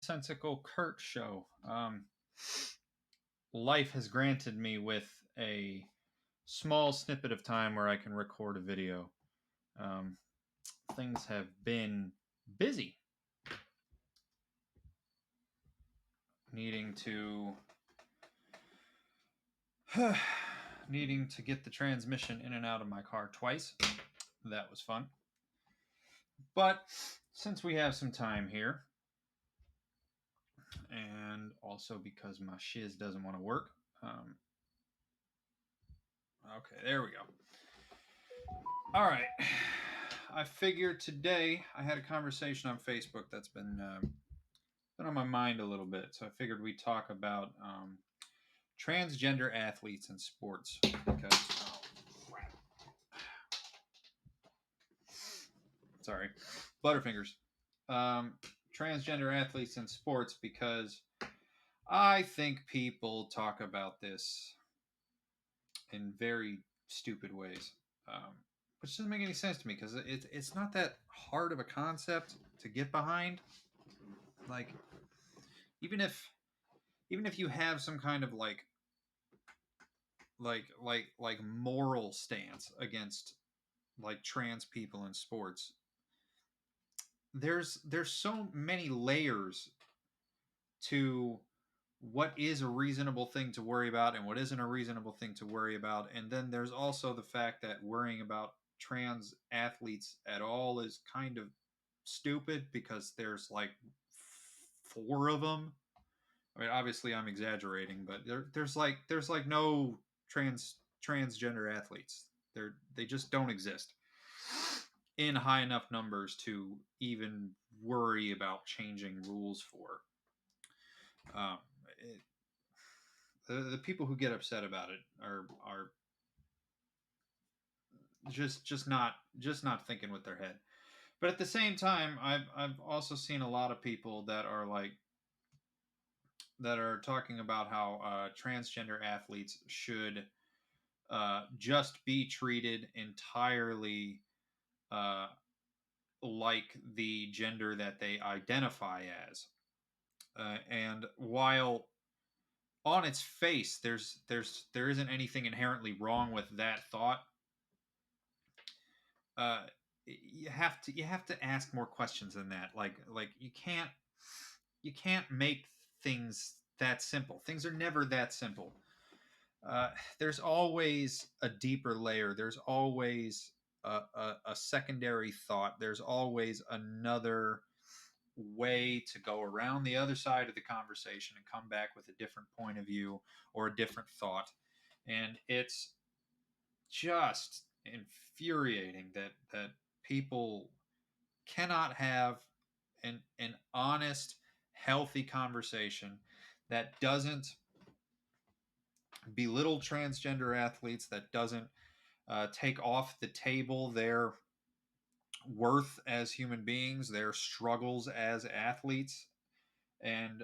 nonsensical Kurt show. Life has granted me with a small snippet of time where I can record a video. Um, Things have been busy, needing to needing to get the transmission in and out of my car twice. That was fun. But since we have some time here, and also because my shiz doesn't want to work, okay, there we go. All right. I figured today I had a conversation on Facebook that's been on my mind a little bit. So I figured we'd talk about transgender athletes in sports because sorry, Butterfingers. Um, Transgender athletes in sports because I think people talk about this in very stupid ways. Which doesn't make any sense to me because it's not that hard of a concept to get behind. Like even if you have some kind of like moral stance against like trans people in sports, there's so many layers to what is a reasonable thing to worry about and what isn't a reasonable thing to worry about. And then there's also the fact that worrying about trans athletes at all is kind of stupid because there's like four of them. I mean, obviously I'm exaggerating, but there's like no transgender athletes. They just don't exist in high enough numbers to even worry about changing rules for. Um, it, the people who get upset about it are just not thinking with their head. But at the same time, I've also seen a lot of people that are talking about how transgender athletes should just be treated entirely uh, like the gender that they identify as. And while on its face there isn't anything inherently wrong with that thought, uh, you have to ask more questions than that. Like you can't make things that simple. Things are never that simple. There's always a deeper layer. There's always a secondary thought. There's always another way to go around the other side of the conversation and come back with a different point of view or a different thought. And it's just infuriating that people cannot have an honest, healthy conversation that doesn't belittle transgender athletes, that doesn't take off the table their worth as human beings, their struggles as athletes, and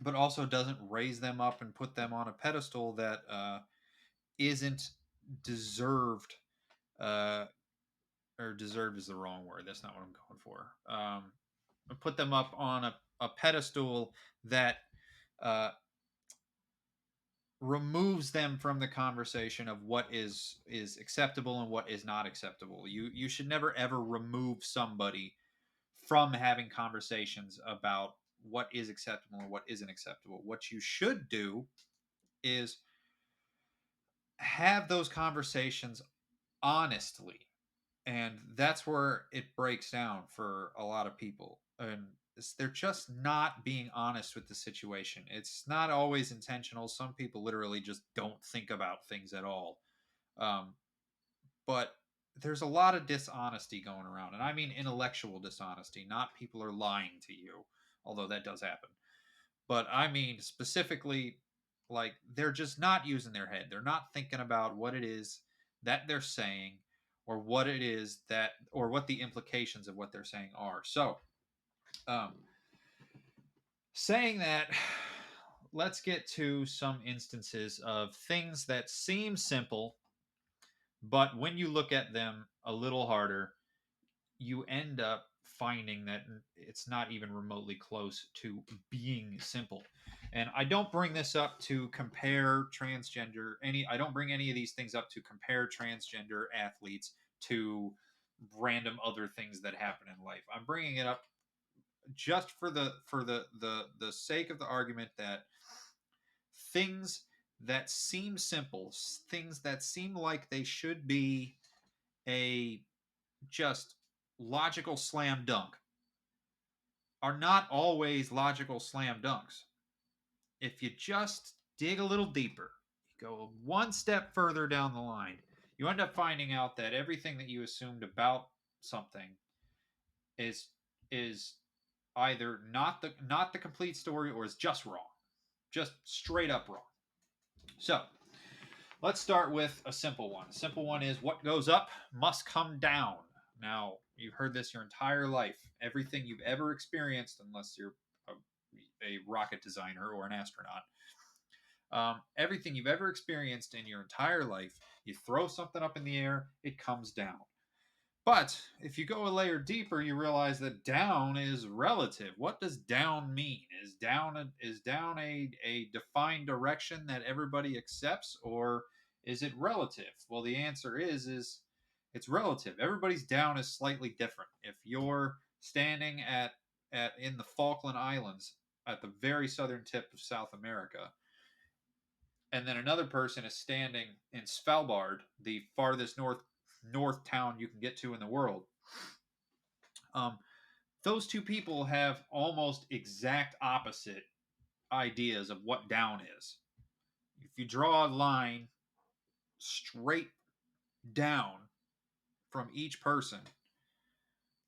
but also doesn't raise them up and put them on a pedestal that isn't deserved. Uh, or deserved is the wrong word. That's not what I'm going for. Put them up on a pedestal that uh, removes them from the conversation of what is acceptable and what is not acceptable. You should never ever remove somebody from having conversations about what is acceptable and what isn't acceptable. What you should do is have those conversations honestly, and that's where it breaks down for a lot of people. And they're just not being honest with the situation. It's not always intentional. Some people literally just don't think about things at all. um, but there's a lot of dishonesty going around, and I mean intellectual dishonesty, not people are lying to you, although that does happen. But I mean specifically, like they're just not using their head. They're not thinking about what it is that they're saying, or what it is that, or what the implications of what they're saying are. So, um, saying that, let's get to some instances of things that seem simple, but when you look at them a little harder, you end up finding that it's not even remotely close to being simple. And I don't bring this up to compare transgender I don't bring any of these things up to compare transgender athletes to random other things that happen in life. I'm bringing it up just for the sake of the argument that things that seem simple, things that seem like they should be a just logical slam dunk, are not always logical slam dunks. If you just dig a little deeper, you go one step further down the line, you end up finding out that everything that you assumed about something is either not the complete story, or is just wrong. Just straight up wrong. So, let's start with a simple one. A simple one is what goes up must come down. Now, you've heard this your entire life. Everything you've ever experienced, unless you're a rocket designer or an astronaut, everything you've ever experienced in your entire life, you throw something up in the air, it comes down. But if you go a layer deeper, you realize that down is relative. What does down mean? Is down a defined direction that everybody accepts, or is it relative? Well, the answer is it's relative. Everybody's down is slightly different. If you're standing in the Falkland Islands at the very southern tip of South America, and then another person is standing in Svalbard, the farthest north town you can get to in the world, those two people have almost exact opposite ideas of what down is. If you draw a line straight down from each person,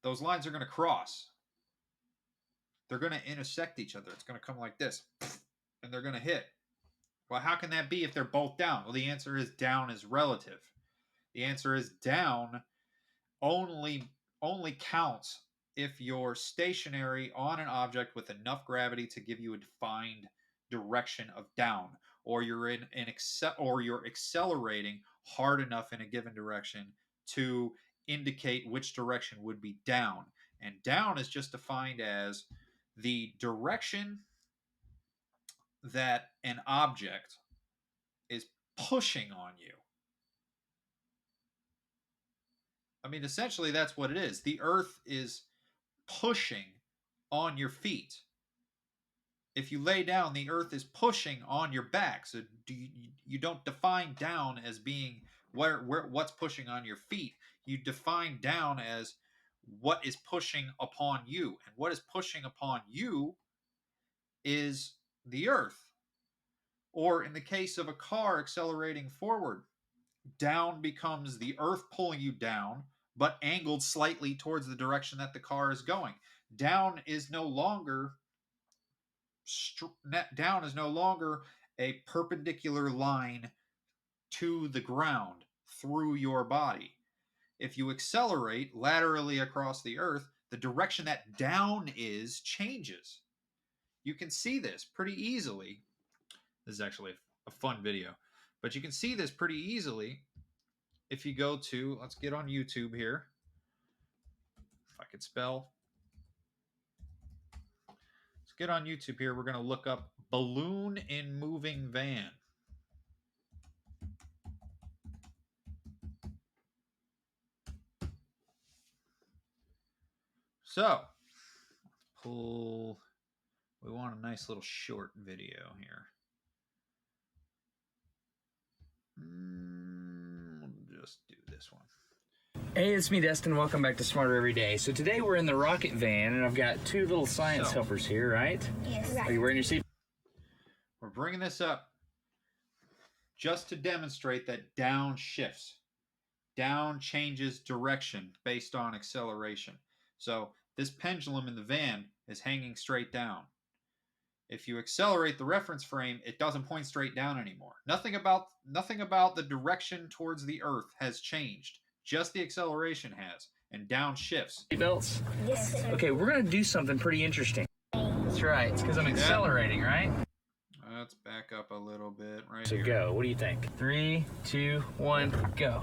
those lines are going to cross. They're going to intersect each other. It's going to come like this, and they're going to hit. Well, how can that be if they're both down? Well, the answer is down is relative. The answer is down only counts if you're stationary on an object with enough gravity to give you a defined direction of down, or you're you're accelerating hard enough in a given direction to indicate which direction would be down. And down is just defined as the direction that an object is pushing on you. I mean, essentially, that's what it is. The earth is pushing on your feet. If you lay down, the earth is pushing on your back. So you don't define down as being what's pushing on your feet. You define down as what is pushing upon you. And what is pushing upon you is the earth. Or in the case of a car accelerating forward, down becomes the earth pulling you down, but angled slightly towards the direction that the car is going. Down is no longer a perpendicular line to the ground through your body. If you accelerate laterally across the earth, the direction that down is changes. You can see this pretty easily. This is actually a fun video, but you can see this pretty easily if you go to, let's get on YouTube here. If I could spell. Let's get on YouTube here. We're going to look up balloon in moving van. So, we want a nice little short video here. We'll just do this one. Hey, it's me, Destin. Welcome back to Smarter Every Day. So today we're in the rocket van, and I've got two little science helpers here, right? Yes. Are you wearing your seat? We're bringing this up just to demonstrate that down shifts. Down changes direction based on acceleration. So this pendulum in the van is hanging straight down. If you accelerate the reference frame, it doesn't point straight down anymore. Nothing about the direction towards the earth has changed. Just the acceleration has, and down shifts. Seatbelts? Yes, sir. Okay, we're going to do something pretty interesting. That's right. It's because I'm accelerating, right? Let's back up a little bit right So here. go. What do you think? 3, 2, 1, go.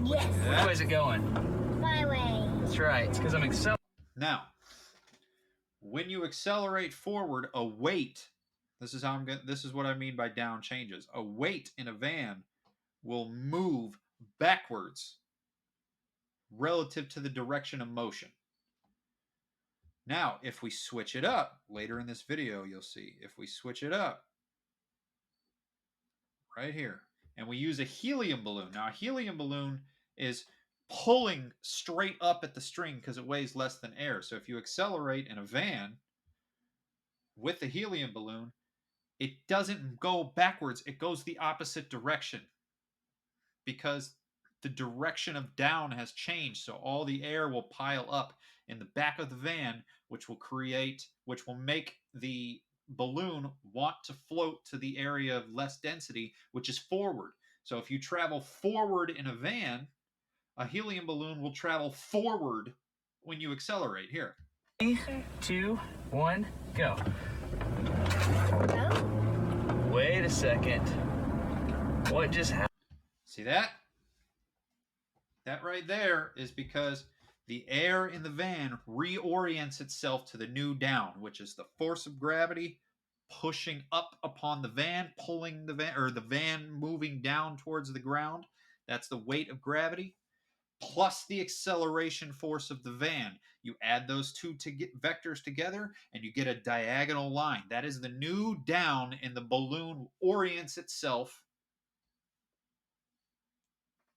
Yes. Which way is it going? My way. That's right. It's because I'm accelerating. Now, when you accelerate forward, a weight. This is how I'm going. This is what I mean by down changes. A weight in a van will move backwards relative to the direction of motion. Now, if we switch it up, later in this video, you'll see, if we switch it up, right here, and we use a helium balloon. Now, a helium balloon is pulling straight up at the string because it weighs less than air. So if you accelerate in a van with the helium balloon, it doesn't go backwards, it goes the opposite direction because the direction of down has changed. So all the air will pile up in the back of the van, which will make the balloon want to float to the area of less density, which is forward. So if you travel forward in a van, a helium balloon will travel forward when you accelerate. Here. 3, 2, 1, go. Wait a second. What just happened? See that? That right there is because the air in the van reorients itself to the new down, which is the force of gravity pushing up upon the van, pulling the van, or the van moving down towards the ground. That's the weight of gravity, plus the acceleration force of the van. You add those two vectors together and you get a diagonal line. That is the new down, and the balloon orients itself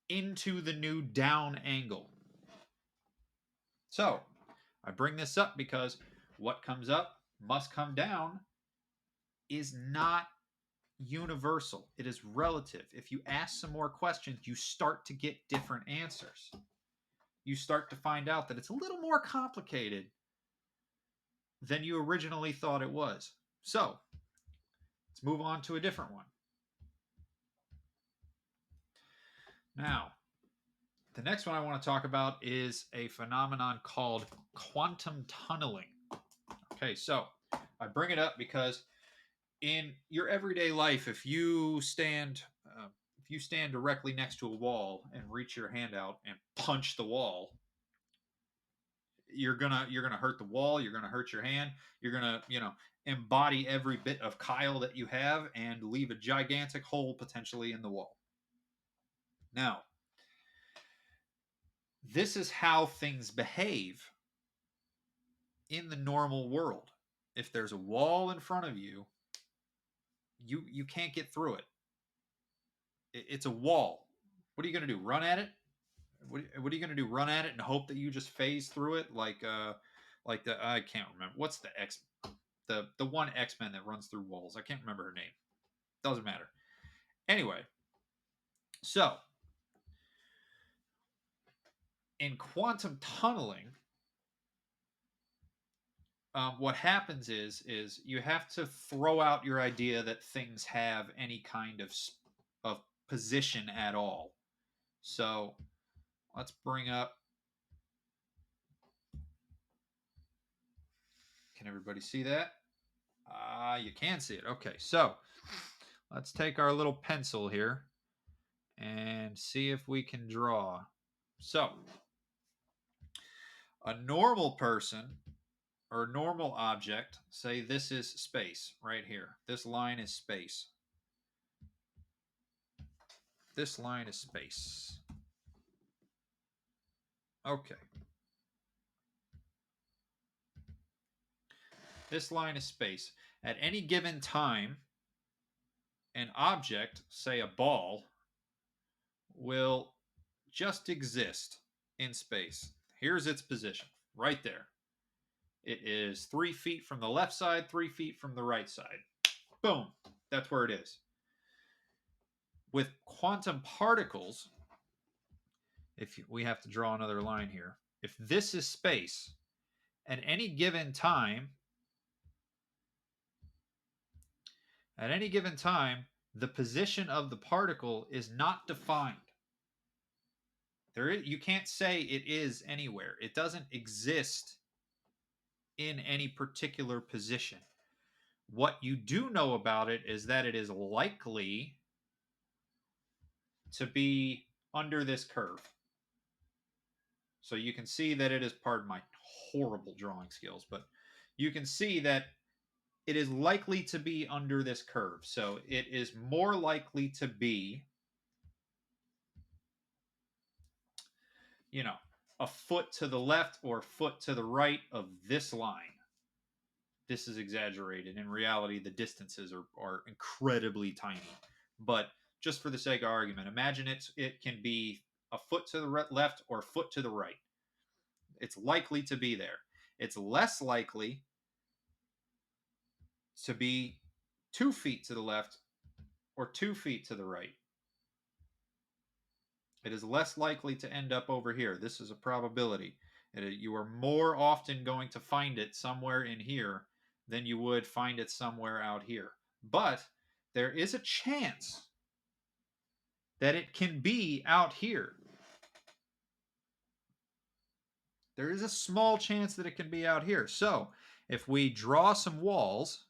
into the new down angle. So I bring this up because what comes up must come down is not universal. It is relative. If you ask some more questions, you start to get different answers. You start to find out that it's a little more complicated than you originally thought it was. So let's move on to a different one. Now, the next one I want to talk about is a phenomenon called quantum tunneling. Okay, so I bring it up because in your everyday life, if you stand directly next to a wall and reach your hand out and punch the wall, you're gonna hurt the wall. You're gonna hurt your hand. You're gonna embody every bit of Kyle that you have and leave a gigantic hole potentially in the wall. Now, this is how things behave in the normal world. If there's a wall in front of you, you can't get through it. It's a wall. What are you going to do? Run at it? What are you going to do? Run at it and hope that you just phase through it like the I can't remember. What's the one X-Men that runs through walls? I can't remember her name. Doesn't matter. Anyway, so in quantum tunneling, what happens is you have to throw out your idea that things have any kind of position at all. So let's bring up. Can everybody see that? You can see it. Okay, so let's take our little pencil here and see if we can draw. So a normal person or normal object, say this is space right here. This line is space. This line is space. Okay. This line is space. At any given time, an object, say a ball, will just exist in space. Here's its position, right there. It is 3 feet from the left side, 3 feet from the right side. Boom, that's where it is. With quantum particles, if we have to draw another line here, if this is space, at any given time, the position of the particle is not defined. You can't say it is anywhere. It doesn't exist in any particular position. What you do know about it is that it is likely to be under this curve. So you can see that it is, pardon my horrible drawing skills, but you can see that it is likely to be under this curve. So it is more likely to be, you know, a foot to the left or a foot to the right of this line. This is exaggerated. In reality, the distances are incredibly tiny. But just for the sake of argument, imagine it can be a foot to the left or a foot to the right. It's likely to be there. It's less likely to be 2 feet to the left or 2 feet to the right. It is less likely to end up over here. This is a probability. You are more often going to find it somewhere in here than you would find it somewhere out here. But there is a chance that it can be out here. There is a small chance that it can be out here. So if we draw some walls,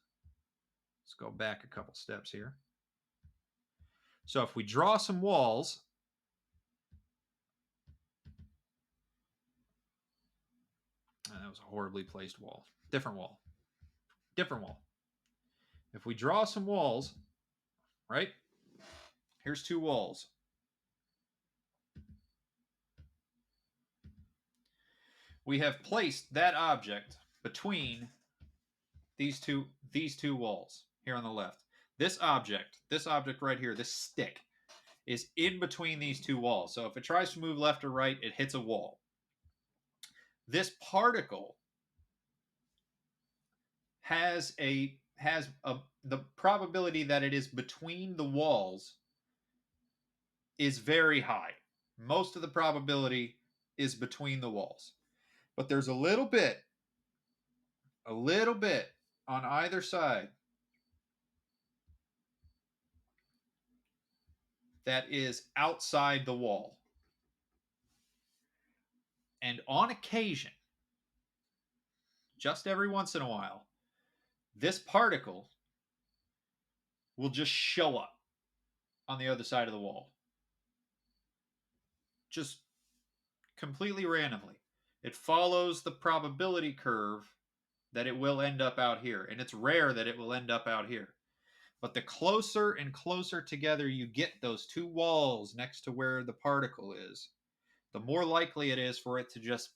let's go back a couple steps here. So if we draw some walls, that was a horribly placed wall. Different wall. Different wall. If we draw some walls, right? Here's two walls. We have placed that object between these two walls here on the left. This object right here, this stick, is in between these two walls. So if it tries to move left or right, it hits a wall. This particle has the probability that it is between the walls is very high. Most of the probability is between the walls. But there's a little bit on either side that is outside the wall. And on occasion, just every once in a while, this particle will just show up on the other side of the wall. Just completely randomly. It follows the probability curve that it will end up out here. And it's rare that it will end up out here. But the closer and closer together you get those two walls next to where the particle is, the more likely it is for it to just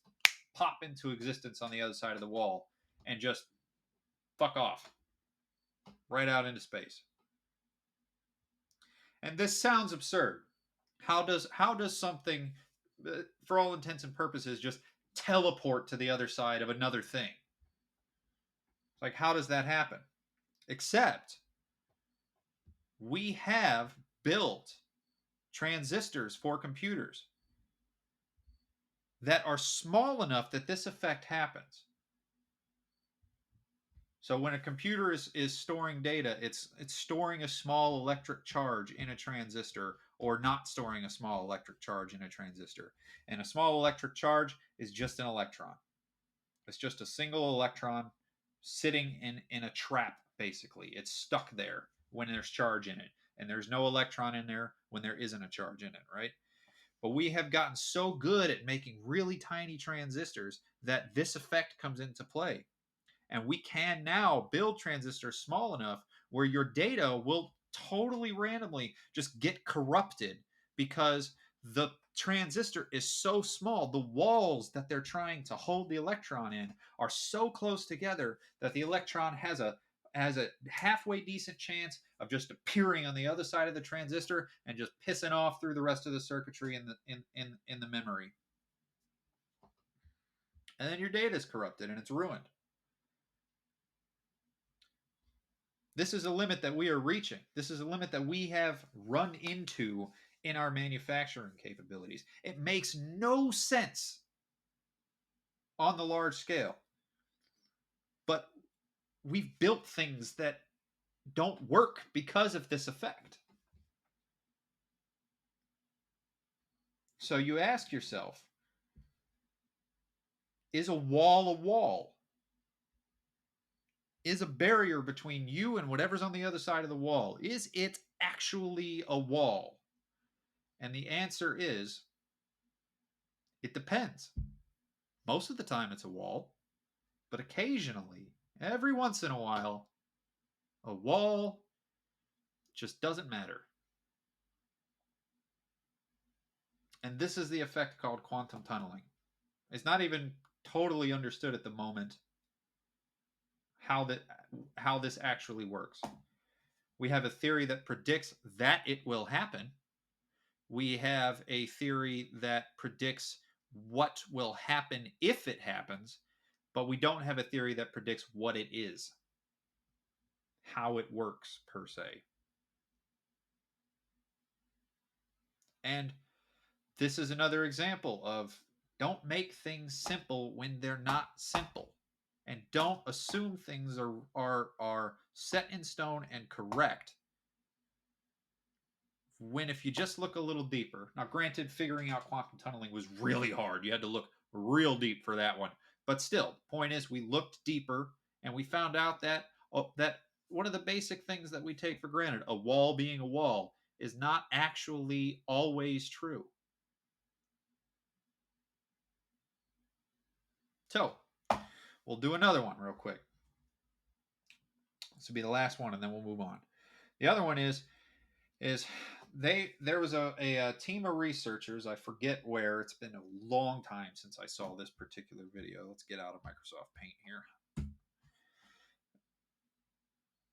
pop into existence on the other side of the wall and just fuck off right out into space. And this sounds absurd. How does something, for all intents and purposes, just teleport to the other side of another thing? Like, how does that happen? Except we have built transistors for computers that are small enough that this effect happens. So when a computer is storing data, it's storing a small electric charge in a transistor or not storing a small electric charge in a transistor. And a small electric charge is just an electron. It's just a single electron sitting in a trap, basically. It's stuck there when there's charge in it. And there's no electron in there when there isn't a charge in it, right? But we have gotten so good at making really tiny transistors that this effect comes into play. And we can now build transistors small enough where your data will totally randomly just get corrupted because the transistor is so small. The walls that they're trying to hold the electron in are so close together that the electron has a halfway decent chance of just appearing on the other side of the transistor and just pissing off through the rest of the circuitry in the memory. And then your data is corrupted and it's ruined. This is a limit that we are reaching. This is a limit that we have run into in our manufacturing capabilities. It makes no sense on the large scale. But we've built things that don't work because of this effect. So you ask yourself, is a wall a wall? Is a barrier between you and whatever's on the other side of the wall, is it actually a wall? And the answer is It depends. Most of the time it's a wall, but occasionally, every once in a while, a wall just doesn't matter. And this is the effect called quantum tunneling. It's not even totally understood at the moment how that how this actually works. We have a theory that predicts that it will happen. We have a theory that predicts what will happen if it happens, but we don't have a theory that predicts what it is, how it works per se. And this is another example of don't make things simple when they're not simple. And don't assume things are set in stone and correct when if you just look a little deeper. Now, granted, figuring out quantum tunneling was really hard. You had to look real deep for that one. But still, point is, we looked deeper and we found out that that one of the basic things that we take for granted, a wall being a wall, is not actually always true. So, we'll do another one real quick. This will be the last one, and then we'll move on. The other one is there was a team of researchers. I forget where. It's been a long time since I saw this particular video. Let's get out of Microsoft Paint here.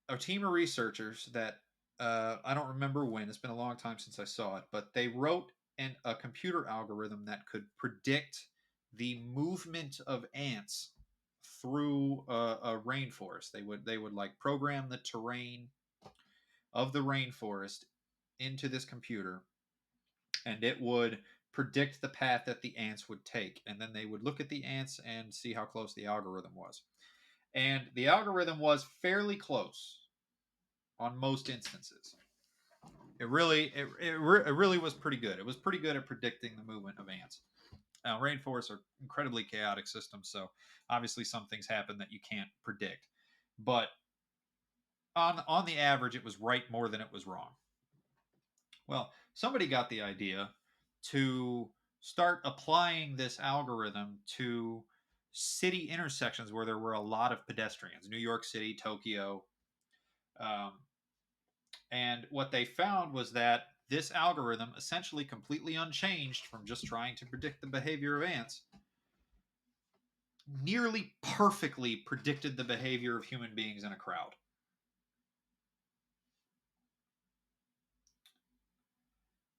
A team of researchers that I don't remember when. It's been a long time since I saw it, but they wrote a computer algorithm that could predict the movement of ants through a rainforest. They would like program the terrain of the rainforest into this computer, and it would predict the path that the ants would take. And then they would look at the ants and see how close the algorithm was. And the algorithm was fairly close on most instances. It really was pretty good. It was pretty good at predicting the movement of ants. Now, rainforests are incredibly chaotic systems, so obviously some things happen that you can't predict. But on the average, it was right more than it was wrong. Well, somebody got the idea to start applying this algorithm to city intersections where there were a lot of pedestrians, New York City, Tokyo. Um, and what they found was that this algorithm, essentially completely unchanged from just trying to predict the behavior of ants, nearly perfectly predicted the behavior of human beings in a crowd.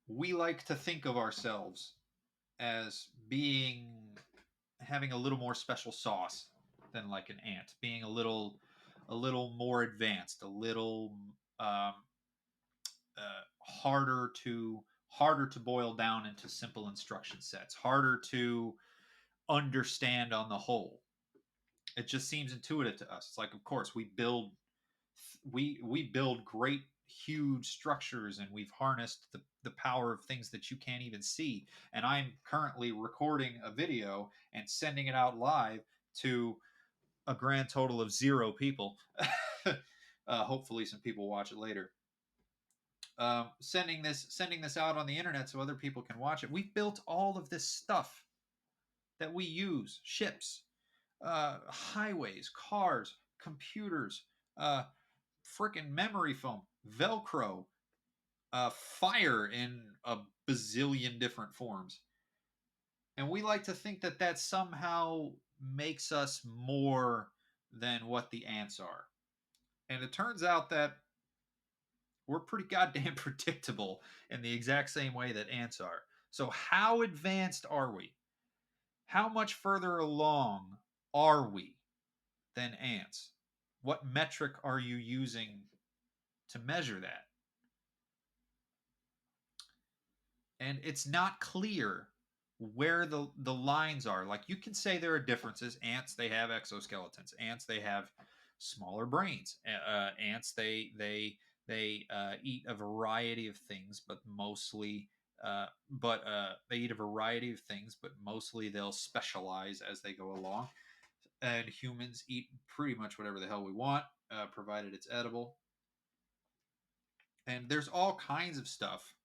We like to think of ourselves as having a little more special sauce than like an ant, being a little more advanced, a little um, harder to boil down into simple instruction sets, harder to understand on the whole. It just seems intuitive to us. It's like, of course, we build great huge structures, and we've harnessed the power of things that you can't even see. And I'm currently recording a video and sending it out live to a grand total of 0 people. Hopefully some people watch it later. Sending this out on the internet so other people can watch it. We've built all of this stuff that we use: ships, highways, cars, computers, freaking memory foam, Velcro, fire in a bazillion different forms. And we like to think that that somehow makes us more than what the ants are. And it turns out that we're pretty goddamn predictable in the exact same way that ants are. So, how advanced are we? How much further along are we than ants? What metric are you using to measure that? And it's not clear where the lines are. Like, you can say there are differences. Ants, they have exoskeletons. Ants, they have smaller brains. Ants, they eat a variety of things, but mostly they eat a variety of things, but mostly they'll specialize as they go along. And humans eat pretty much whatever the hell we want, provided it's edible. And there's all kinds of stuff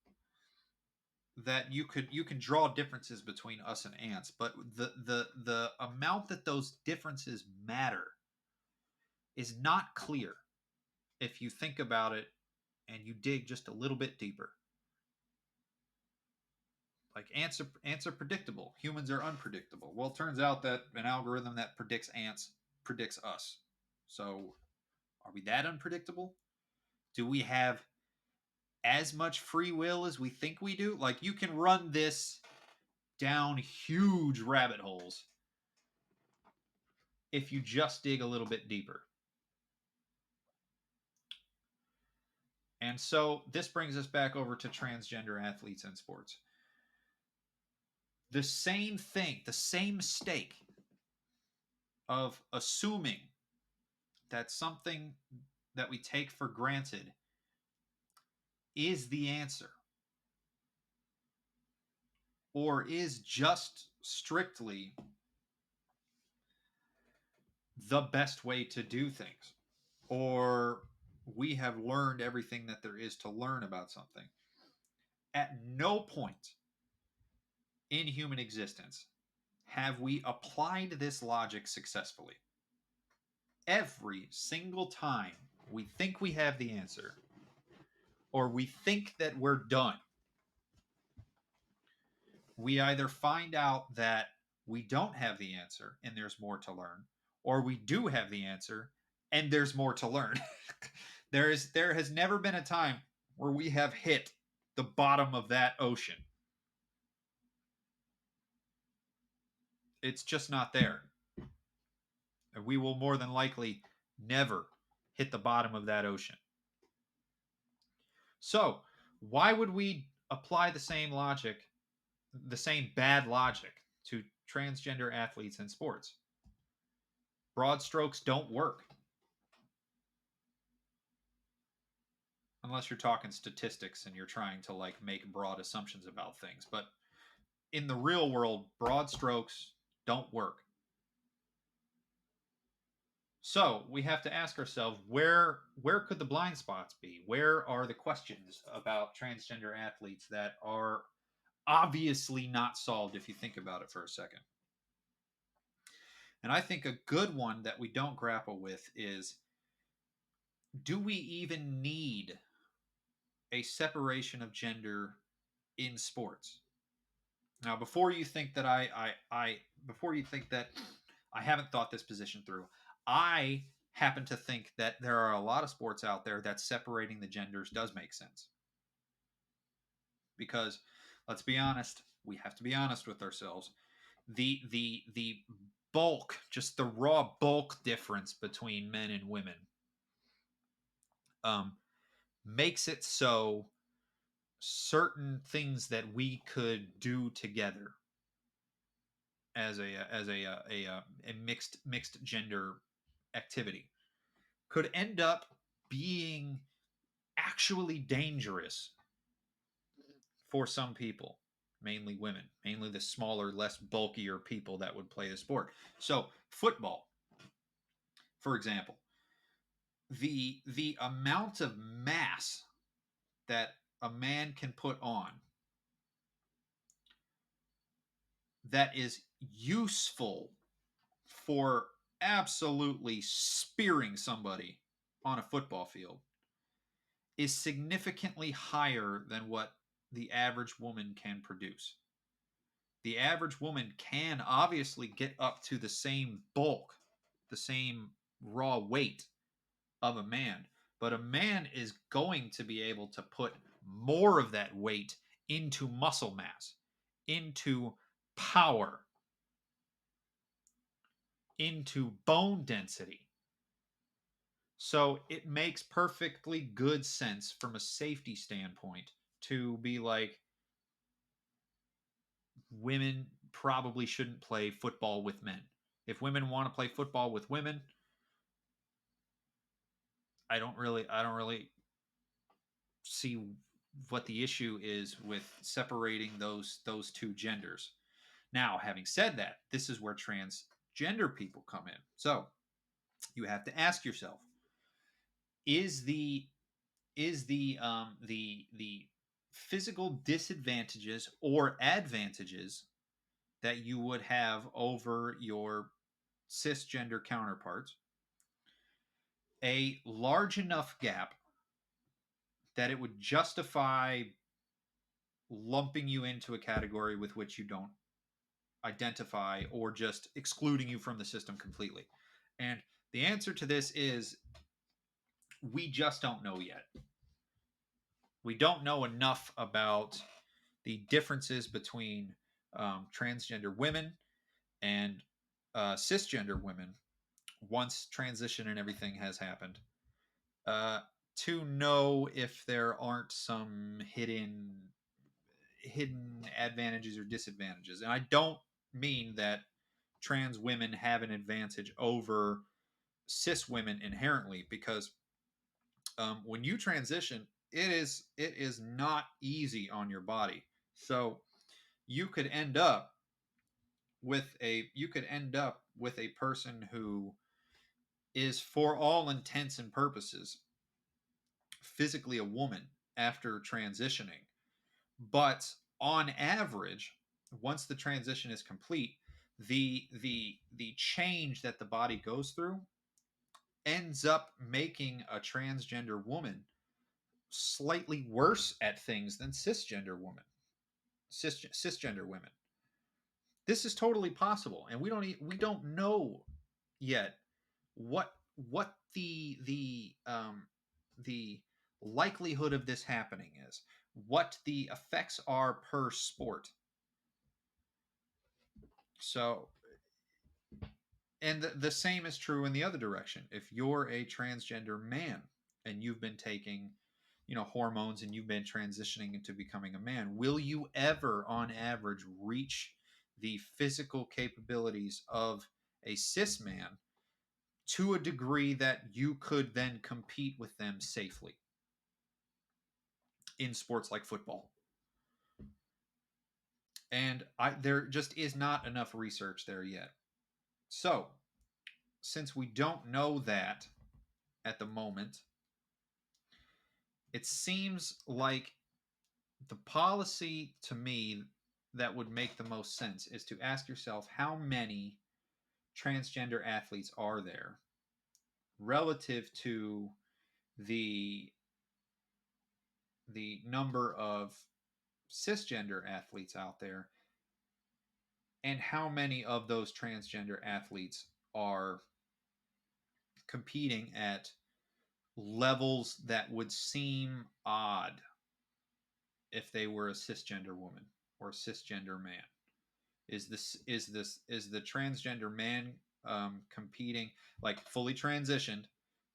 that you can draw differences between us and ants, but the amount that those differences matter is not clear if you think about it and you dig just a little bit deeper. Like ants are predictable, humans are unpredictable. Well, it turns out that an algorithm that predicts ants predicts us. So are we that unpredictable? Do we have as much free will as we think we do? Like, you can run this down huge rabbit holes if you just dig a little bit deeper. And so this brings us back over to transgender athletes in sports. The same thing, the same mistake of assuming that something that we take for granted is the answer, or is just strictly the best way to do things, or we have learned everything that there is to learn about something. At no point in human existence have we applied this logic successfully. Every single time we think we have the answer, or we think that we're done, we either find out that we don't have the answer and there's more to learn, or we do have the answer and there's more to learn. There has never been a time where we have hit the bottom of that ocean. It's just not there. And we will more than likely never hit the bottom of that ocean. So, why would we apply the same logic, the same bad logic, to transgender athletes in sports? Broad strokes don't work. Unless you're talking statistics and you're trying to like make broad assumptions about things. But in the real world, broad strokes don't work. So we have to ask ourselves, where could the blind spots be? Where are the questions about transgender athletes that are obviously not solved if you think about it for a second? And I think a good one that we don't grapple with is, do we even need a separation of gender in sports? Now, before you think that before you think that I haven't thought this position through, I happen to think that there are a lot of sports out there that separating the genders does make sense. Because let's be honest, we have to be honest with ourselves. The bulk, just the raw bulk difference between men and women, um, makes it so certain things that we could do together as a mixed gender activity could end up being actually dangerous for some people, mainly women, mainly the smaller, less bulkier people that would play the sport. So football, for example, the amount of mass that a man can put on that is useful for absolutely spearing somebody on a football field is significantly higher than what the average woman can produce. The average woman can obviously get up to the same bulk, the same raw weight of a man, but a man is going to be able to put more of that weight into muscle mass, into power, into bone density. So it makes perfectly good sense from a safety standpoint to be like, women probably shouldn't play football with men. If women want to play football with women, I don't really see what the issue is with separating those two genders. Now, having said that, this is where transgender people come in. So, you have to ask yourself, is the physical disadvantages or advantages that you would have over your cisgender counterparts, a large enough gap that it would justify lumping you into a category with which you don't identify or just excluding you from the system completely. And the answer to this is we just don't know yet. We don't know enough about the differences between transgender women and cisgender women once transition and everything has happened, uh, to know if there aren't some hidden advantages or disadvantages. And I don't mean that trans women have an advantage over cis women inherently, because when you transition, it is not easy on your body. So you could end up with a person who is, for all intents and purposes, physically a woman after transitioning. But on average, once the transition is complete, the change that the body goes through ends up making a transgender woman slightly worse at things than cisgender women. This is totally possible, and we don't know yet what the likelihood of this happening is, what the effects are per sport. So, and the same is true in the other direction. If you're a transgender man and you've been taking, hormones, and you've been transitioning into becoming a man, will you ever, on average, reach the physical capabilities of a cis man to a degree that you could then compete with them safely in sports like football? And there just is not enough research there yet. So, since we don't know that at the moment, it seems like the policy to me that would make the most sense is to ask yourself, how many transgender athletes are there relative to the number of cisgender athletes out there, and how many of those transgender athletes are competing at levels that would seem odd if they were a cisgender woman or a cisgender man. Is the transgender man competing, like fully transitioned,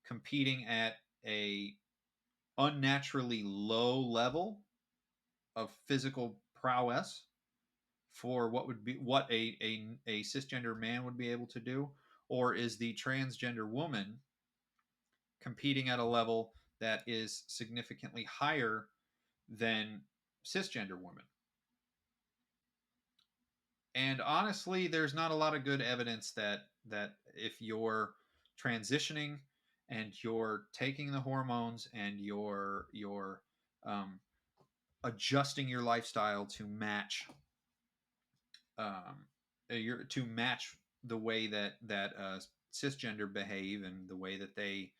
competing at a unnaturally low level of physical prowess for what a cisgender man would be able to do? Or is the transgender woman competing at a level that is significantly higher than cisgender women? And honestly, there's not a lot of good evidence that if you're transitioning and you're taking the hormones and you're um, adjusting your lifestyle to match um, to match the way that cisgender behave, and the way that they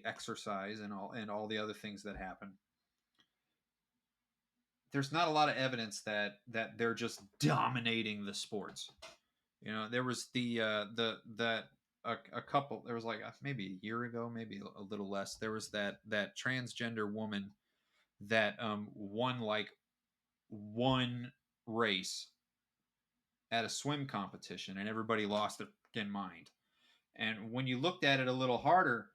exercise, and all the other things that happen. There's not a lot of evidence that they're just dominating the sports. There was the that a couple. There was like maybe a year ago, maybe a little less. There was that transgender woman that won like one race at a swim competition, and everybody lost their mind. And when you looked at it a little harder,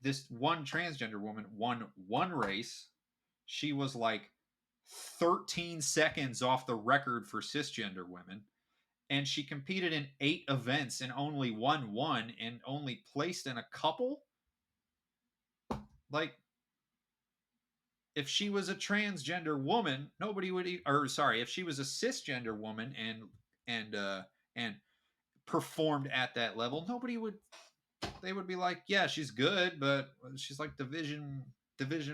this one transgender woman won one race. She was like 13 seconds off the record for cisgender women. And she competed in 8 events and only won one, and only placed in a couple. Like, if she was a transgender woman, nobody would, or sorry, if she was a cisgender woman and performed at that level, nobody would, they would be like, yeah, she's good, but she's like division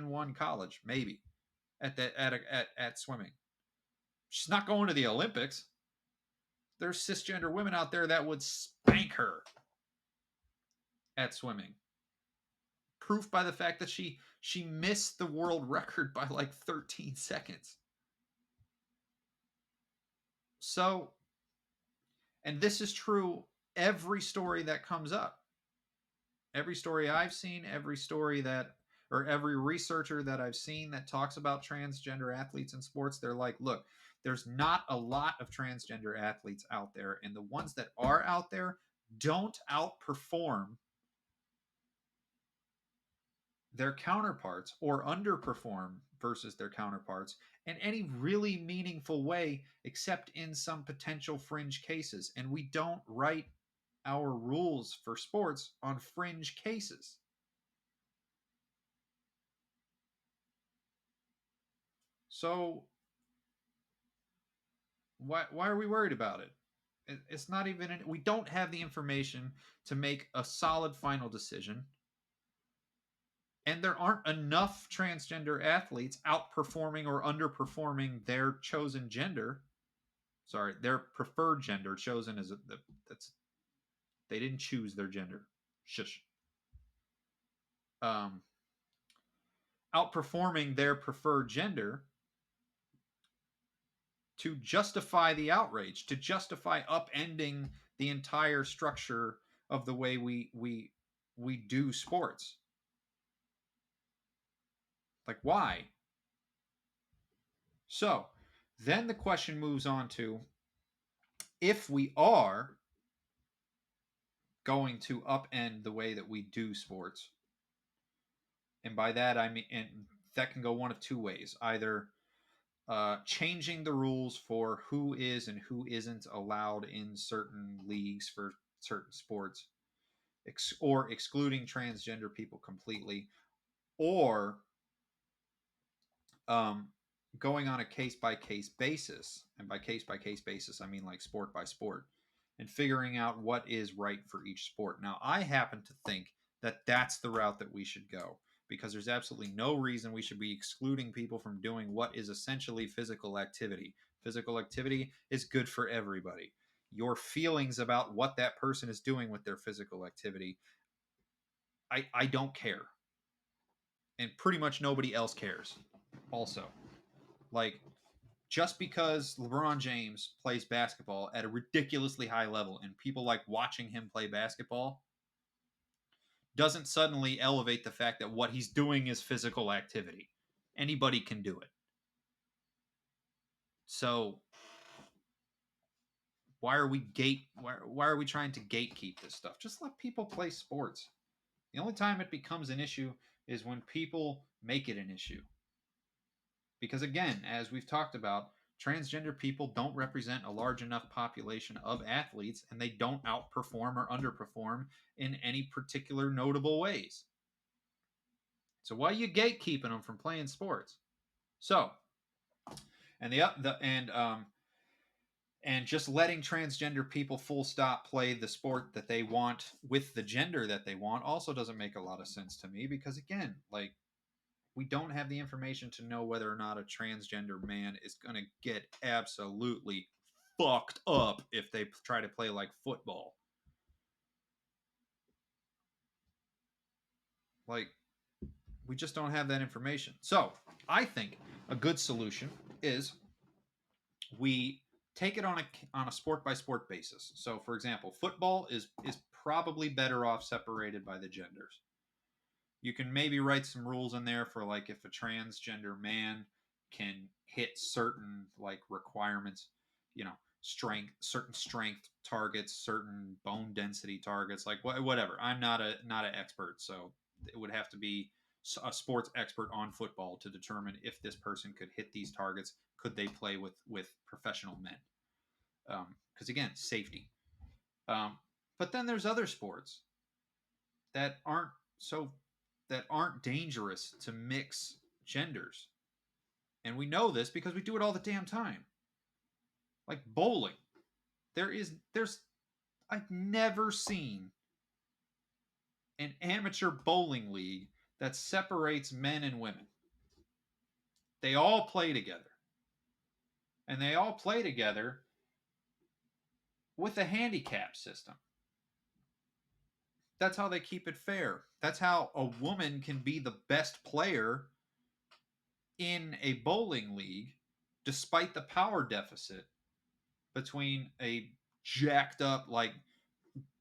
1 college, maybe. at swimming. She's not going to the Olympics. There's cisgender women out there that would spank her at swimming. Proof by the fact that she missed the world record by like 13 seconds. So, and this is true every story that comes up. Every story I've seen, every story that or every researcher that I've seen that talks about transgender athletes in sports, they're like, look, there's not a lot of transgender athletes out there, and the ones that are out there don't outperform their counterparts or underperform versus their counterparts in any really meaningful way, except in some potential fringe cases. And we don't write our rules for sports on fringe cases. So why are we worried about it? It's not even we don't have the information to make a solid final decision, and there aren't enough transgender athletes outperforming or underperforming their chosen gender. Sorry, their preferred gender. Chosen as that's they didn't choose their gender. Shush. Um, Outperforming their preferred gender to justify the outrage, to justify upending the entire structure of the way we do sports. Like, why? So then the question moves on to, if we are going to upend the way that we do sports, and by that I mean, and that can go one of two ways: either changing the rules for who is and who isn't allowed in certain leagues for certain sports, or excluding transgender people completely, or um, going on a case by case basis. And by case basis, I mean like sport by sport, and figuring out what is right for each sport. Now, I happen to think that that's the route that we should go, because there's absolutely no reason we should be excluding people from doing what is essentially physical activity. Physical activity is good for everybody. Your feelings about what that person is doing with their physical activity, I don't care. And pretty much nobody else cares. Also, like, just because LeBron James plays basketball at a ridiculously high level and people like watching him play basketball doesn't suddenly elevate the fact that what he's doing is physical activity. Anybody can do it. So why are we trying to gatekeep this stuff? Just let people play sports. The only time it becomes an issue is when people make it an issue. Because again, as we've talked about, transgender people don't represent a large enough population of athletes, and they don't outperform or underperform in any particular notable ways. So why are you gatekeeping them from playing sports? So, and and just letting transgender people full stop play the sport that they want with the gender that they want also doesn't make a lot of sense to me, because again, like, we don't have the information to know whether or not a transgender man is going to get absolutely fucked up if they try to play like football. Like, we just don't have that information. So, I think a good solution is we take it on a sport by sport basis. So, for example, football is probably better off separated by the genders. You can maybe write some rules in there for, like, if a transgender man can hit certain like requirements, certain strength targets, certain bone density targets, like whatever. I'm not an expert, so it would have to be a sports expert on football to determine if this person could hit these targets. Could they play with professional men? Because again, safety. But then there's other sports that aren't so that aren't dangerous to mix genders. And we know this because we do it all the damn time. Like bowling. There's I've never seen an amateur bowling league that separates men and women. They all play together. And they all play together with a handicap system. That's how they keep it fair. That's how a woman can be the best player in a bowling league despite the power deficit between a jacked up like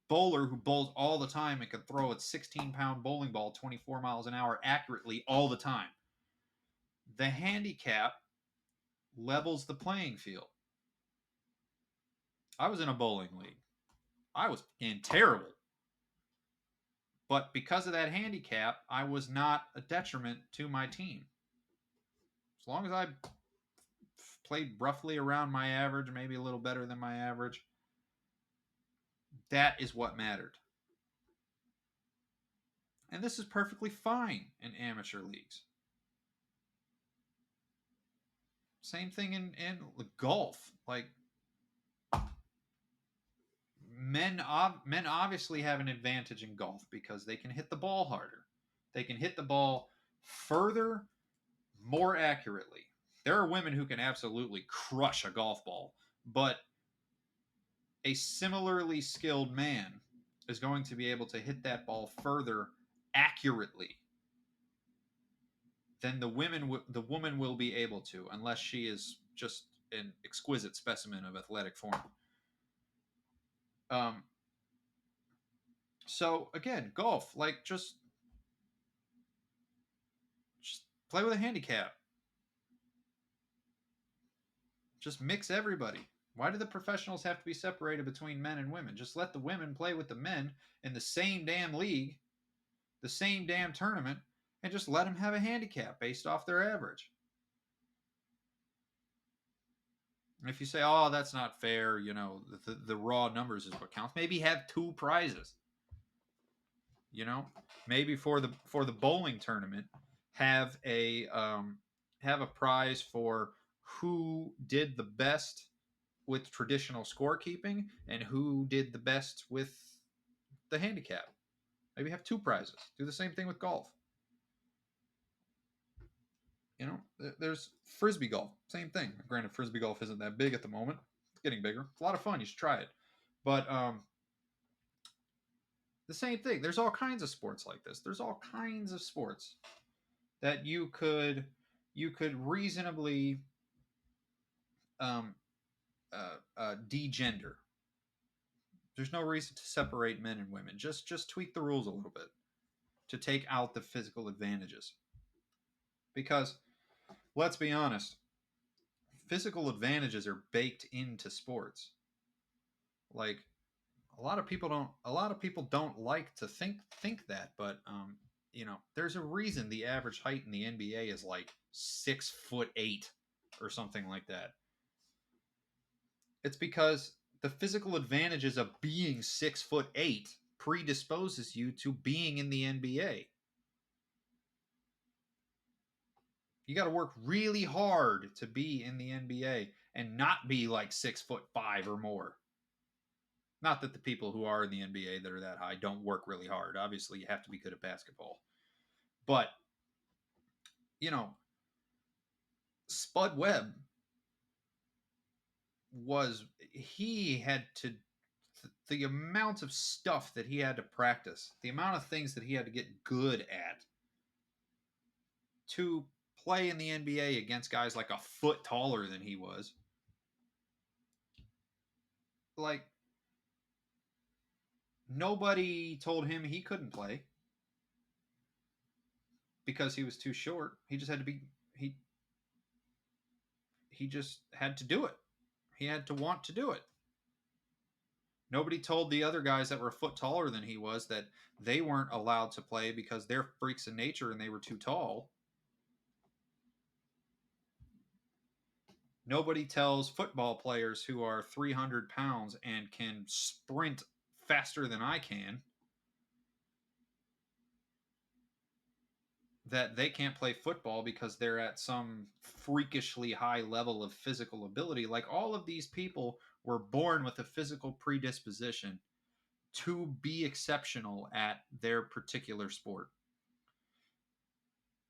bowler who bowls all the time and can throw a 16-pound bowling ball 24 miles an hour accurately all the time. The handicap levels the playing field. I was in a bowling league. I was in terrible. But because of that handicap, I was not a detriment to my team. As long as I played roughly around my average, maybe a little better than my average, that is what mattered. And this is perfectly fine in amateur leagues. Same thing in golf. Like men obviously have an advantage in golf because they can hit the ball harder. They can hit the ball further, more accurately. There are women who can absolutely crush a golf ball, but a similarly skilled man is going to be able to hit that ball further accurately than the woman will be able to, unless she is just an exquisite specimen of athletic form. Um, so again, golf, like just play with a handicap. Just mix everybody. Why do the professionals have to be separated between men and women? Just let the women play with the men in the same damn league, the same damn tournament, and just let them have a handicap based off their average. And if you say, "Oh, that's not fair," the raw numbers is what counts. Maybe have two prizes. You know, maybe for the bowling tournament, have a prize for who did the best with traditional scorekeeping and who did the best with the handicap. Maybe have two prizes. Do the same thing with golf. There's frisbee golf, same thing. Granted, frisbee golf isn't that big at the moment. It's getting bigger. It's a lot of fun. You should try it. But the same thing. There's all kinds of sports like this. There's all kinds of sports that you could reasonably um, degender. There's no reason to separate men and women. Just tweak the rules a little bit to take out the physical advantages. Because let's be honest, physical advantages are baked into sports. Like a lot of people don't like to think that, but there's a reason the average height in the NBA is like 6'8" or something like that. It's because the physical advantages of being 6'8" predisposes you to being in the NBA. You got to work really hard to be in the NBA and not be like 6'5" or more. Not that the people who are in the NBA that are that high don't work really hard. Obviously, you have to be good at basketball. But, you know, Spud Webb he had to, the amount of stuff that he had to practice, the amount of things that he had to get good at to play in the NBA against guys like a foot taller than he was. Like, nobody told him he couldn't play because he was too short. He just had to be he just had to do it. He had to want to do it. Nobody told the other guys that were a foot taller than he was that they weren't allowed to play because they're freaks in nature and they were too tall. Nobody tells football players who are 300 pounds and can sprint faster than I can that they can't play football because they're at some freakishly high level of physical ability. Like, all of these people were born with a physical predisposition to be exceptional at their particular sport.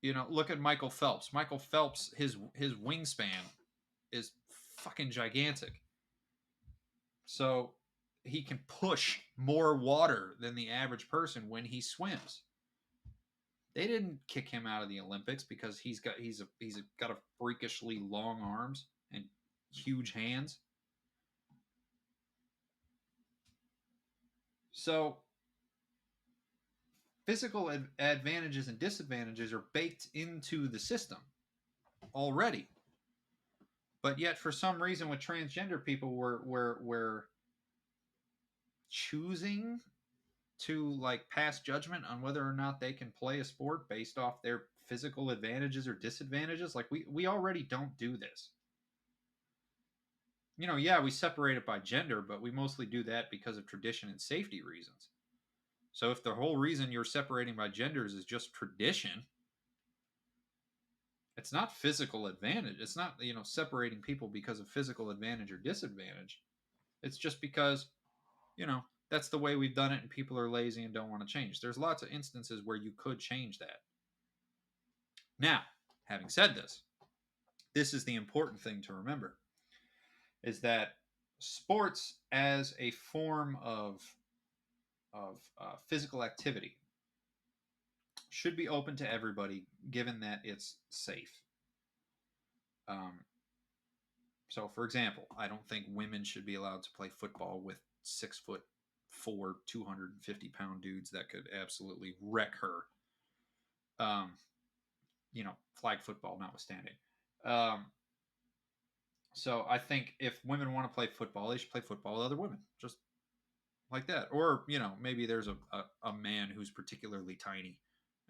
Look at Michael Phelps. Michael Phelps, his wingspan is fucking gigantic. So he can push more water than the average person when he swims. They didn't kick him out of the Olympics because he's got a freakishly long arms and huge hands. So physical advantages and disadvantages are baked into the system already. But yet, for some reason, with transgender people, we're choosing to like pass judgment on whether or not they can play a sport based off their physical advantages or disadvantages. Like we already don't do this. Yeah, we separate it by gender, but we mostly do that because of tradition and safety reasons. So if the whole reason you're separating by genders is just tradition, it's not physical advantage. It's not, separating people because of physical advantage or disadvantage. It's just because, that's the way we've done it and people are lazy and don't want to change. There's lots of instances where you could change that. Now, having said this is the important thing to remember is that sports as a form of physical activity should be open to everybody, given that it's safe. Um, so, for example, I don't think women should be allowed to play football with 6'4", 250-pound dudes that could absolutely wreck her. Um, flag football notwithstanding. Um, so I think if women want to play football, they should play football with other women, just like that. Or maybe there's a man who's particularly tiny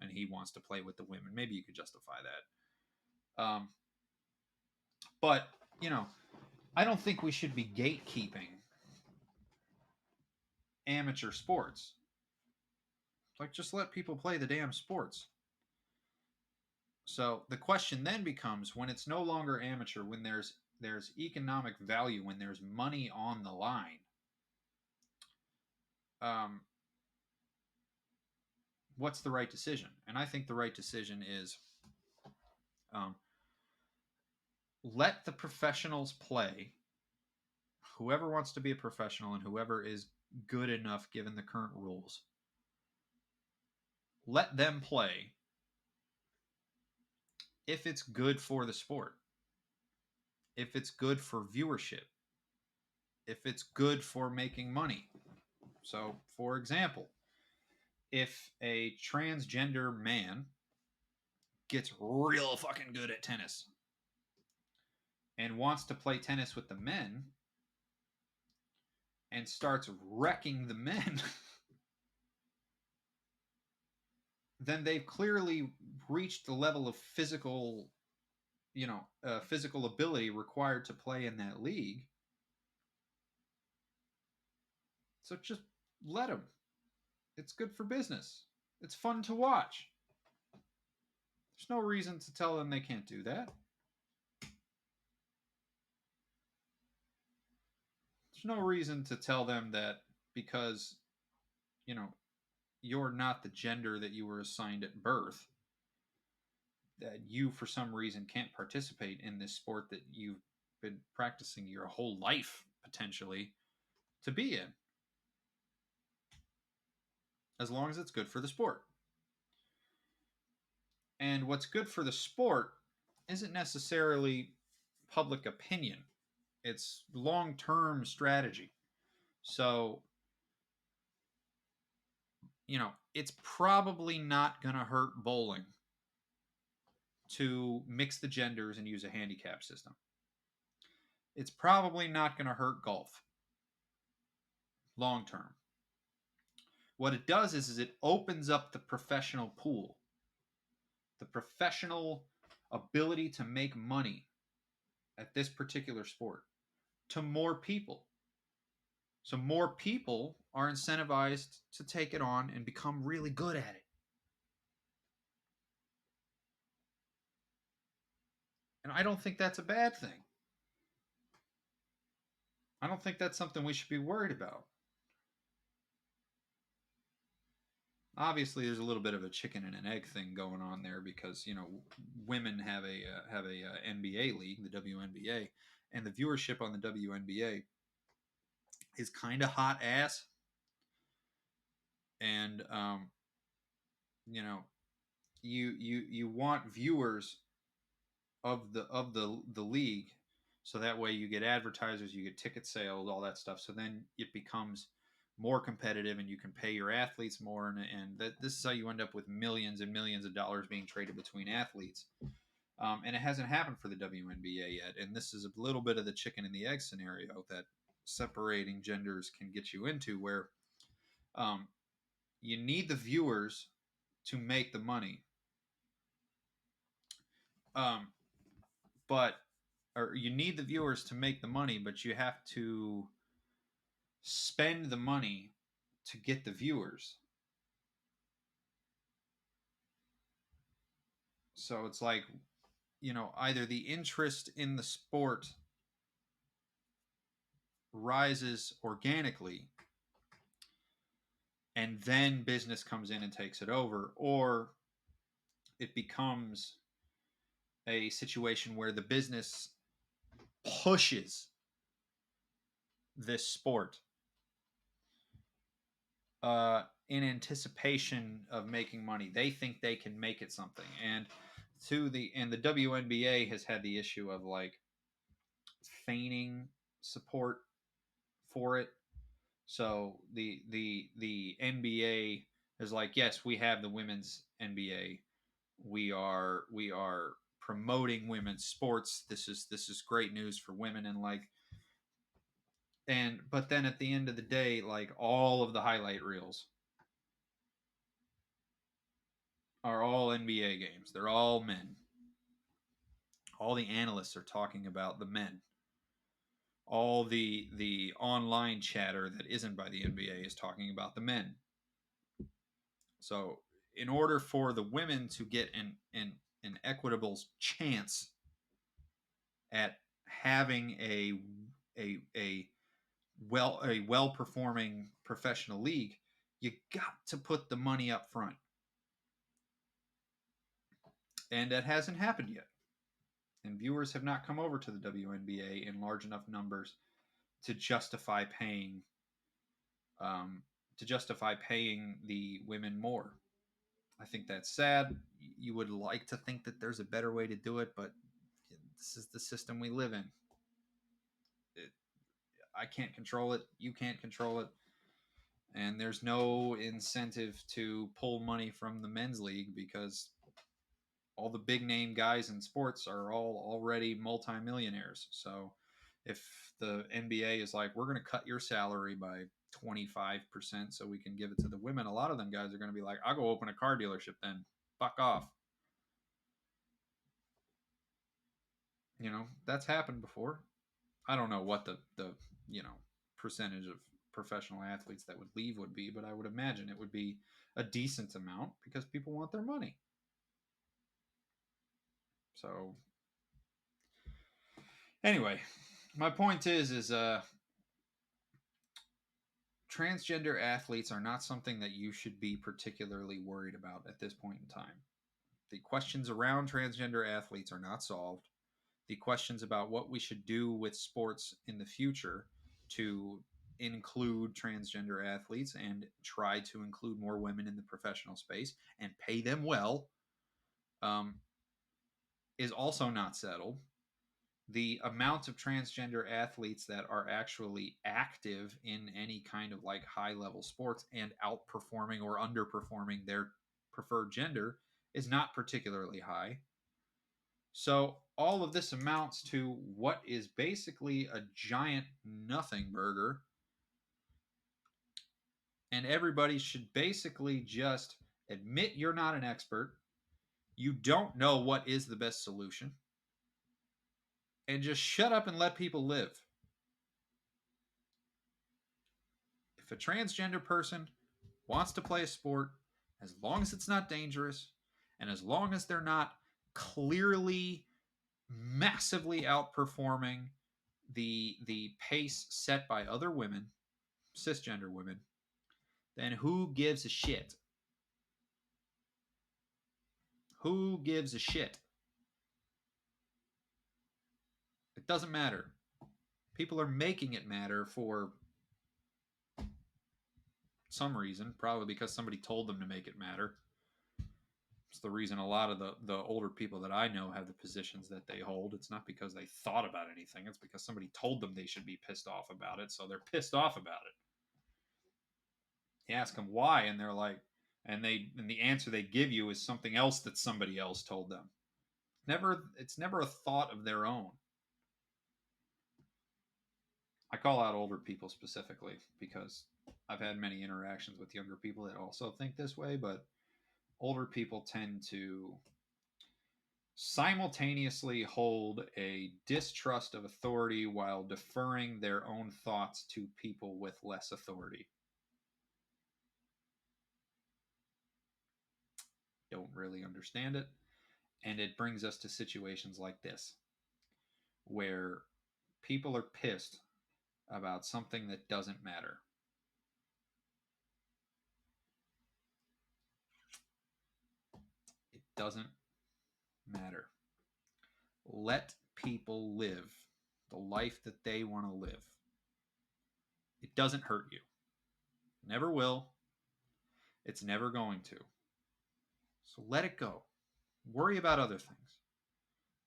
and he wants to play with the women. Maybe you could justify that. But I don't think we should be gatekeeping amateur sports. Like, just let people play the damn sports. So the question then becomes, when it's no longer amateur, when there's economic value, when there's money on the line, um, what's the right decision? And I think the right decision is, um, let the professionals play. Whoever wants to be a professional and whoever is good enough given the current rules, let them play if it's good for the sport, if it's good for viewership, if it's good for making money. So, for example, if a transgender man gets real fucking good at tennis and wants to play tennis with the men and starts wrecking the men, then they've clearly reached the level of physical, physical ability required to play in that league. So just let them. It's good for business. It's fun to watch. There's no reason to tell them they can't do that. There's no reason to tell them that because, you know, you're not the gender that you were assigned at birth, that you for some reason can't participate in this sport that you've been practicing your whole life potentially to be in, as long as it's good for the sport. And what's good for the sport isn't necessarily public opinion, it's long-term strategy. So, it's probably not going to hurt bowling to mix the genders and use a handicap system. It's probably not going to hurt golf long term. What it does is it opens up the professional pool, the professional ability to make money at this particular sport to more people. So more people are incentivized to take it on and become really good at it. And I don't think that's a bad thing. I don't think that's something we should be worried about. obviously there's a little bit of a chicken and an egg thing going on there because women have a NBA league, the WNBA, and the viewership on the WNBA is kind of hot ass, and you know you want viewers of the league, so that way you get advertisers, you get ticket sales, all that stuff. So then it becomes more competitive, and you can pay your athletes more, and this is how you end up with millions and millions of dollars being traded between athletes. And it hasn't happened for the WNBA yet, and this is a little bit of the chicken and the egg scenario that separating genders can get you into, where um, you need the viewers to make the money, um, but or you need the viewers to make the money, but you have to spend the money to get the viewers. So it's like, either the interest in the sport rises organically and then business comes in and takes it over, or it becomes a situation where the business pushes this sport in anticipation of making money. They think they can make it something, and the WNBA has had the issue of like feigning support for it. So the NBA is like, yes, we have the women's NBA. We are promoting women's sports. This is great news for women, and like, and but then at the end of the day, like, all of the highlight reels are all NBA games. They're all men. All the analysts are talking about the men. All the online chatter that isn't by the NBA is talking about the men. So in order for the women to get an equitable chance at having a well performing professional league, you got to put the money up front, and that hasn't happened yet. And viewers have not come over to the WNBA in large enough numbers to justify paying um, the women more. I think that's sad. You would like to think that there's a better way to do it, but this is the system we live in. It, I can't control it. You can't control it. And there's no incentive to pull money from the men's league because all the big name guys in sports are all already multimillionaires. So if the NBA is like, we're going to cut your salary by 25% so we can give it to the women, a lot of them guys are going to be like, I'll go open a car dealership then. Fuck off. That's happened before. I don't know what the percentage of professional athletes that would leave would be, but I would imagine it would be a decent amount because people want their money. So anyway, my point is transgender athletes are not something that you should be particularly worried about at this point in time. The questions around transgender athletes are not solved. The questions about what we should do with sports in the future to include transgender athletes and try to include more women in the professional space and pay them well um, is also not settled. The amount of transgender athletes that are actually active in any kind of like high level sports and outperforming or underperforming their preferred gender is not particularly high. So all of this amounts to what is basically a giant nothing burger, and everybody should basically just admit you're not an expert, you don't know what is the best solution, and just shut up and let people live. If a transgender person wants to play a sport, as long as it's not dangerous, and as long as they're not clearly massively outperforming the pace set by other women, cisgender women, then who gives a shit? Who gives a shit? It doesn't matter. People are making it matter for some reason, probably because somebody told them to make it matter. It's the reason a lot of the older people that I know have the positions that they hold. It's not because they thought about anything. It's because somebody told them they should be pissed off about it, so they're pissed off about it. You ask them why, and they're like, and the answer they give you is something else that somebody else told them. It's never a thought of their own. I call out older people specifically because I've had many interactions with younger people that also think this way, but older people tend to simultaneously hold a distrust of authority while deferring their own thoughts to people with less authority. Don't really understand it. And it brings us to situations like this, where people are pissed about something that doesn't matter. It doesn't matter. Let people live the life that they want to live. It doesn't hurt you. Never will. It's never going to. So let it go. Worry about other things.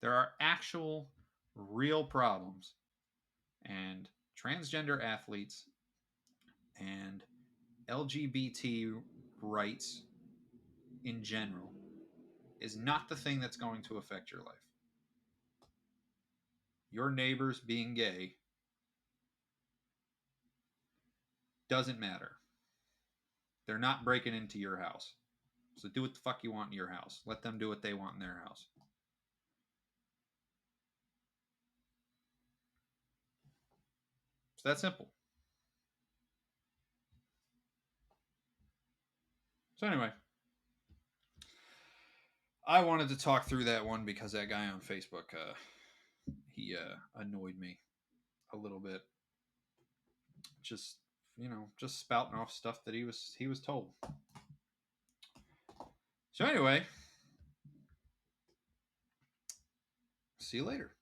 There are actual, real problems. And transgender athletes and LGBT rights in general is not the thing that's going to affect your life. Your neighbors being gay doesn't matter. They're not breaking into your house. So do what the fuck you want in your house. Let them do what they want in their house. It's that simple. So anyway, I wanted to talk through that one because that guy on Facebook, he annoyed me a little bit. Just just spouting off stuff that he was told. So anyway, see you later.